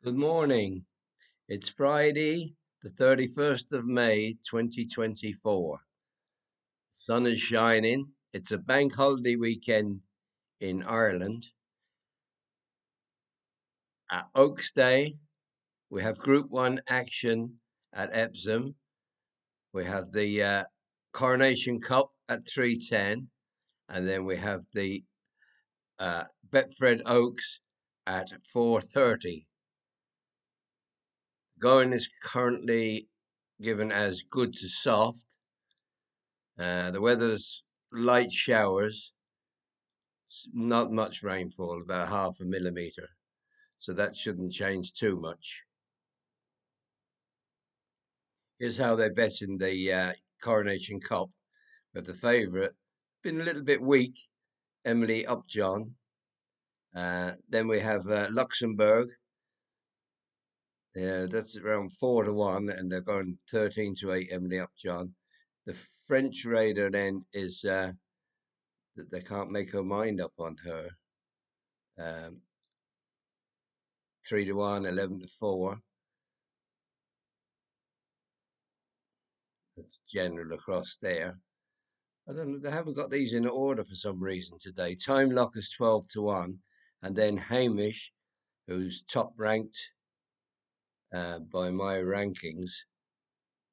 Good morning. It's Friday, the 31st of May, 2024. Sun is shining. It's a bank holiday weekend in Ireland. At Oaks Day, we have Group 1 action at Epsom. We have the Coronation Cup at 3:10, and then we have the Betfred Oaks at 4:30. Going is currently given as good to soft. The weather's light showers, not much rainfall, about half a millimetre. So that shouldn't change too much. Here's how they bet in the Coronation Cup. With the favourite, been a little bit weak, Emily Upjohn. Then we have Luxembourg. That's around 4-1, and they're going 13-8, Emily Upjohn. The French raider then is that they can't make her mind up on her. 3-1, 11-4. That's general across there. I don't know. They haven't got these in order for some reason today. Time Lock is 12-1, and then Hamish, who's top ranked by my rankings,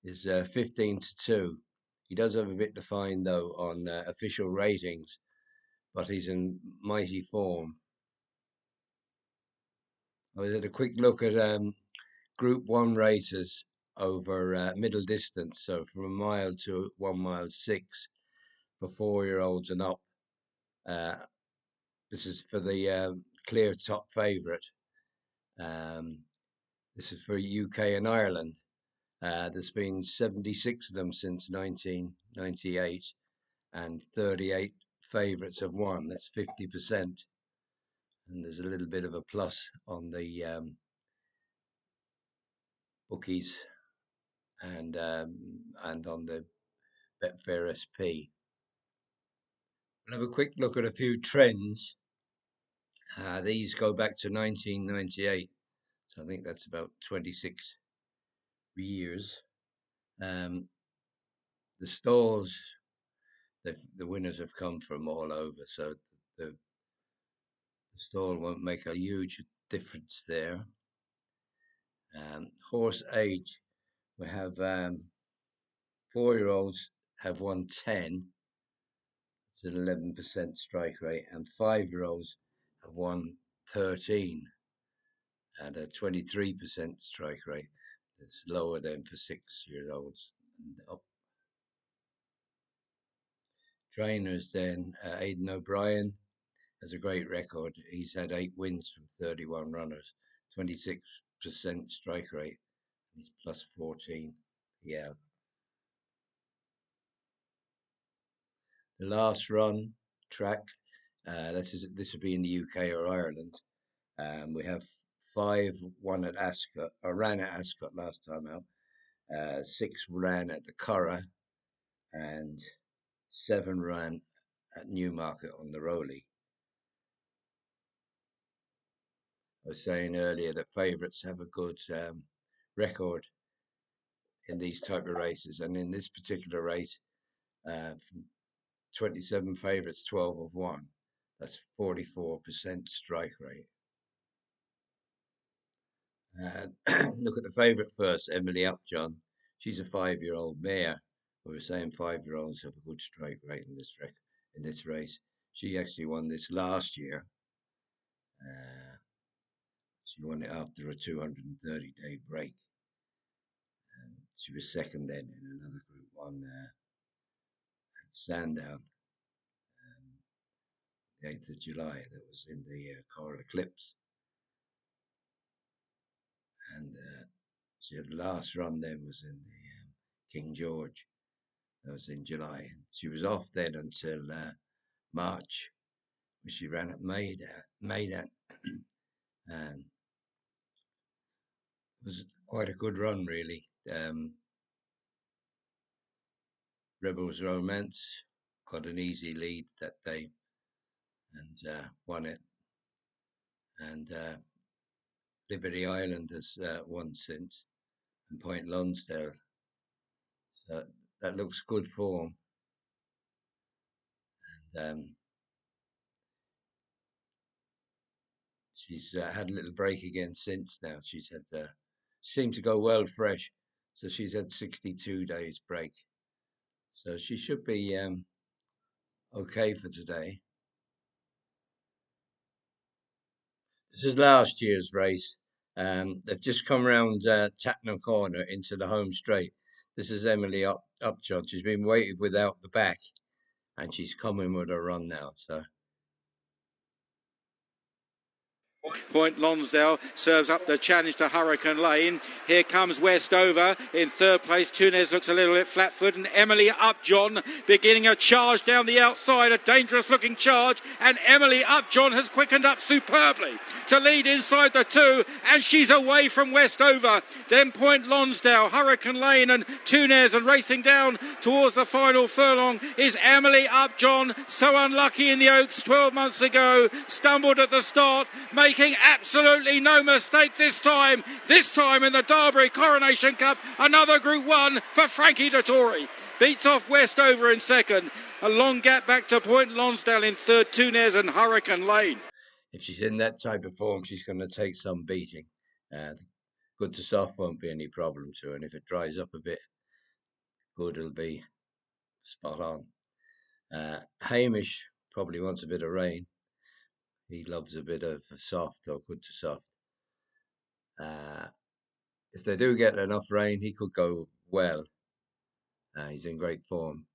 is 15-2. He does have a bit to find though on official ratings, but he's in mighty form. I had a quick look at Group 1 races over middle distance, so from a mile to 1 mile 6 for 4-year-olds and up. This is for the clear top favourite. This is for UK and Ireland. There's been 76 of them since 1998, and 38 favourites have won. That's 50%. And there's a little bit of a plus on the bookies and on the Betfair SP. We'll have a quick look at a few trends. These go back to 1998, so I think that's about 26 years. The stalls, the winners have come from all over, so the stall won't make a huge difference there. Horse age, we have 4-year-olds have won 10. It's an 11% strike rate, and 5-year-olds have won 13 and a 23% strike rate. It's lower than for 6-year-olds and up. Trainers then, Aidan O'Brien has a great record. He's had 8 wins from 31 runners, 26% strike rate. He's plus 14. Yeah. The last run track, this will be in the UK or Ireland. We have 5 won at Ascot, or ran at Ascot last time out. 6 ran at the Curragh, and 7 ran at Newmarket on the Rowley. I was saying earlier that favourites have a good record in these type of races, and in this particular race, from 27 favourites, 12 have won. That's 44% strike rate. Look at the favourite first, Emily Upjohn. She's a 5-year-old mare. We were saying 5-year-olds have a good strike rate in this race. She actually won this last year. She won it after a 230-day break. She was second then in another Group 1 at Sandown, the 8th of July. That was in the Coral Eclipse. And the last run then was in the King George. That was in July. She was off then until March, when she ran at Maidan. And it was quite a good run, really. Rebels Romance got an easy lead that day and won it. And Liberty Island has won since, and Point Lonsdale. So that looks good form. Um, she's had a little break again since now. She's had seemed to go well fresh, so she's had 62 days break. So she should be okay for today. This is last year's race. They've just come round Tatnam Corner into the home straight. This is Emily Upjohn. She's been weighted without the back, and she's coming with a run now. So Point Lonsdale serves up the challenge to Hurricane Lane. Here comes Westover in third place. Tunes looks a little bit flat-footed, and Emily Upjohn beginning a charge down the outside, a dangerous looking charge, and Emily Upjohn has quickened up superbly to lead inside the two, and she's away from Westover. Then Point Lonsdale, Hurricane Lane and Tunes, and racing down towards the final furlong is Emily Upjohn, so unlucky in the Oaks 12 months ago, stumbled at the start, making absolutely no mistake this time in the Derby Coronation Cup. Another Group 1 for Frankie Dettori. Beats off Westover in second. A long gap back to Point Lonsdale in third, Tunes and Hurricane Lane. If she's in that type of form, she's going to take some beating. Good to soft won't be any problem to her, and if it dries up a bit, good will be spot on. Hamish probably wants a bit of rain. He loves a bit of soft or good to soft. If they do get enough rain, he could go well. He's in great form.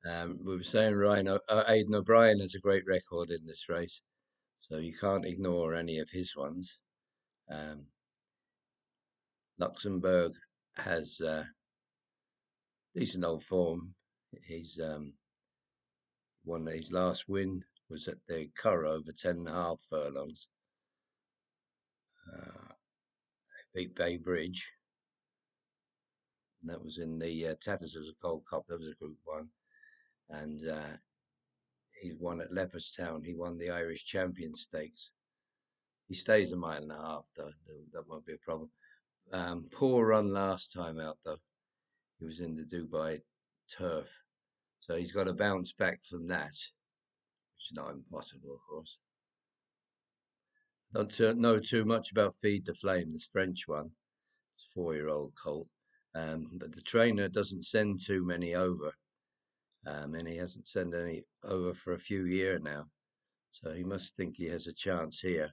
We were saying Aidan O'Brien has a great record in this race, so you can't ignore any of his ones. Luxembourg has decent old form. He's won his last win was at the Curragh over 10.5 furlongs. Beat Bay Bridge. And that was in the Tattersall's Gold Cup. That was a Group 1. And he won at Leopardstown. He won the Irish Champion Stakes. He stays a mile and a half, though. That might be a problem. Poor run last time out, though. He was in the Dubai turf. So he's got to bounce back from that, which is not impossible, of course. Don't know too much about Feed the Flame, this French one. It's a 4-year-old colt. But the trainer doesn't send too many over. And he hasn't sent any over for a few years now. So he must think he has a chance here.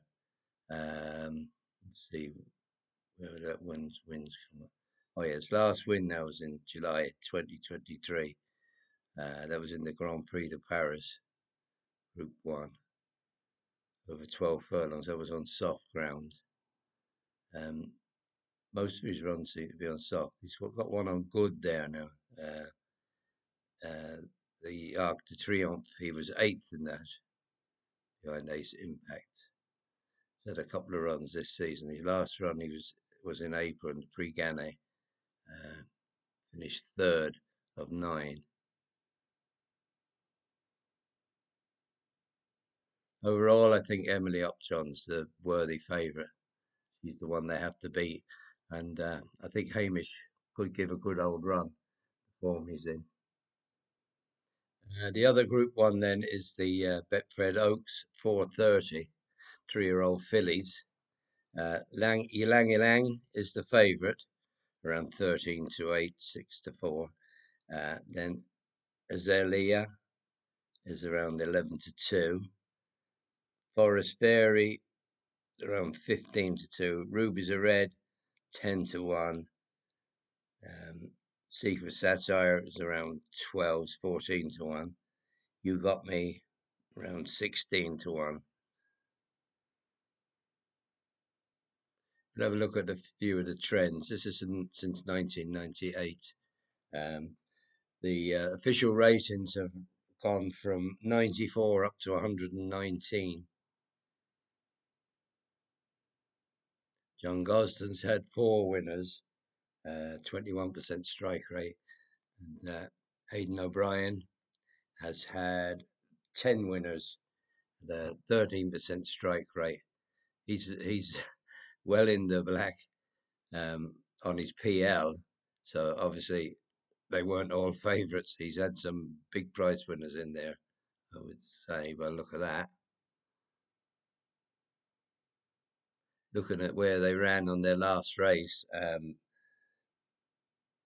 Let's see where that wins come up. Oh, yeah, his last win now was in July 2023. That was in the Grand Prix de Paris, Group 1, over 12 furlongs. That was on soft ground. Most of his runs seem to be on soft. He's got one on good there now. The Arc de Triomphe, he was 8th in that, behind Ace Impact. He's had a couple of runs this season. His last run he was in April in the Prix Gannet. Finished 3rd of 9. Overall, I think Emily Upjohn's the worthy favourite. She's the one they have to beat. And I think Hamish could give a good old run, the form he's in. The other Group 1 then is the Betfred Oaks 4:30 3-year-old fillies. Ilang Ilang is the favourite, around 13-8, 6-4. Then Azalea is around 11-2. Forest Fairy around 15-2. Rubies are Red 10-1. Secret Satire is around 12, 14-1. You Got Me around 16-1. We'll have a look at a few of the trends. This is since 1998. The official ratings have gone from 94 up to 119. John Gosden's had 4 winners, 21% strike rate, and Aidan O'Brien has had 10 winners, the 13% strike rate, he's well in the black on his PL. So obviously they weren't all favourites. He's had some big prize winners in there, I would say. Well, look at that. Looking at where they ran on their last race,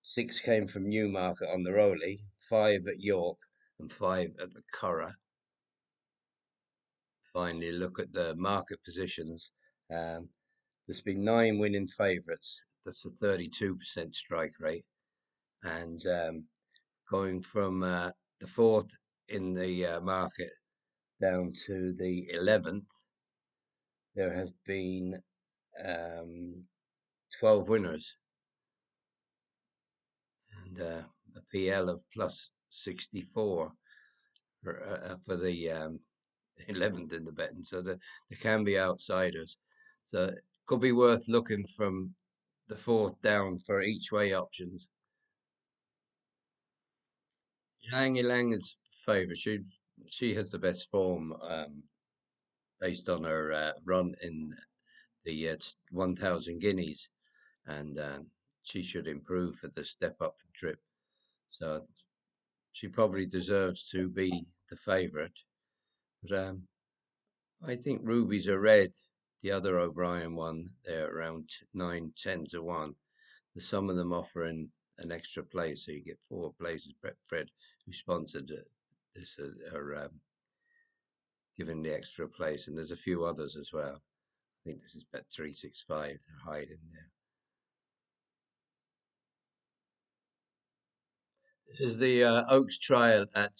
6 came from Newmarket on the Rowley, 5 at York, and 5 at the Curragh. Finally, look at the market positions. There's been 9 winning favourites. That's a 32% strike rate. And going from the 4th in the market down to the 11th, there has been 12 winners and a PL of plus 64 for the 11th in the betting. So there can be outsiders. So it could be worth looking from the 4th down for each way options. Yang Lang is favourite. She has the best form based on her run in the 1,000 guineas, and she should improve for the step up trip. So she probably deserves to be the favourite. But I think rubies are red. The other O'Brien one, they're around 9-10 to 1. There's some of them offering an extra place, so you get 4 places. Fred, who sponsored this, are giving the extra place, and there's a few others as well. I think this is Bet 365. They're hiding there. This is the Oaks trial at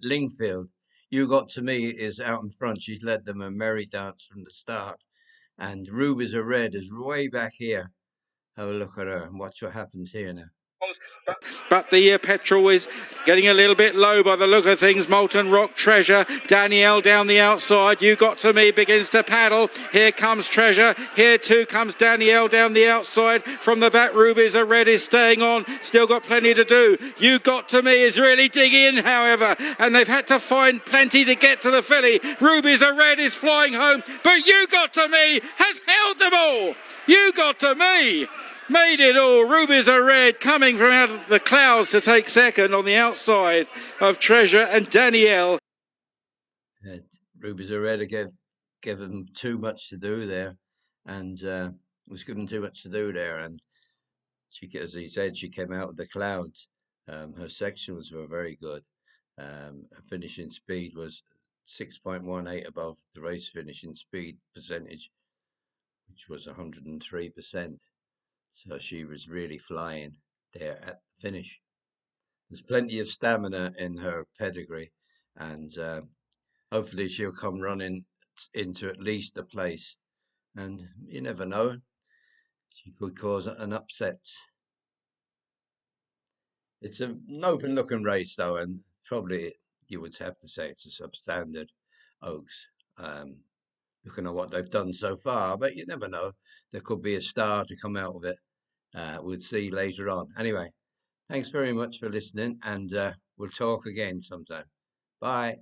Lingfield. You Got to Me is out in front. She's led them a merry dance from the start. And Rubies Are Red is way back here. Have a look at her and watch what happens here now. But the petrol is getting a little bit low by the look of things. Molten Rock Treasure, Danielle down the outside. You Got to Me begins to paddle. Here comes Treasure. Here too comes Danielle down the outside. From the back, Rubies Are Red is staying on. Still got plenty to do. You Got to Me is really digging in, however, and they've had to find plenty to get to the filly. Rubies Are Red is flying home, but You Got to Me has held them all. You Got to Me made it all. Rubies Are Red coming from out of the clouds to take second on the outside of Treasure and Danielle. Rubies Are Red gave them too much to do there, and was given too much to do there. And she, as he said, she came out of the clouds. Her sections were very good. Her finishing speed was 6.18 above the race finishing speed percentage, which was 103%. So she was really flying there at the finish. There's plenty of stamina in her pedigree, and hopefully she'll come running into at least a place. And you never know, she could cause an upset. It's an open-looking race, though, and probably you would have to say it's a substandard Oaks. Looking at what they've done so far, but you never know. There could be a star to come out of it. We'll see later on. Anyway, thanks very much for listening, and we'll talk again sometime. Bye.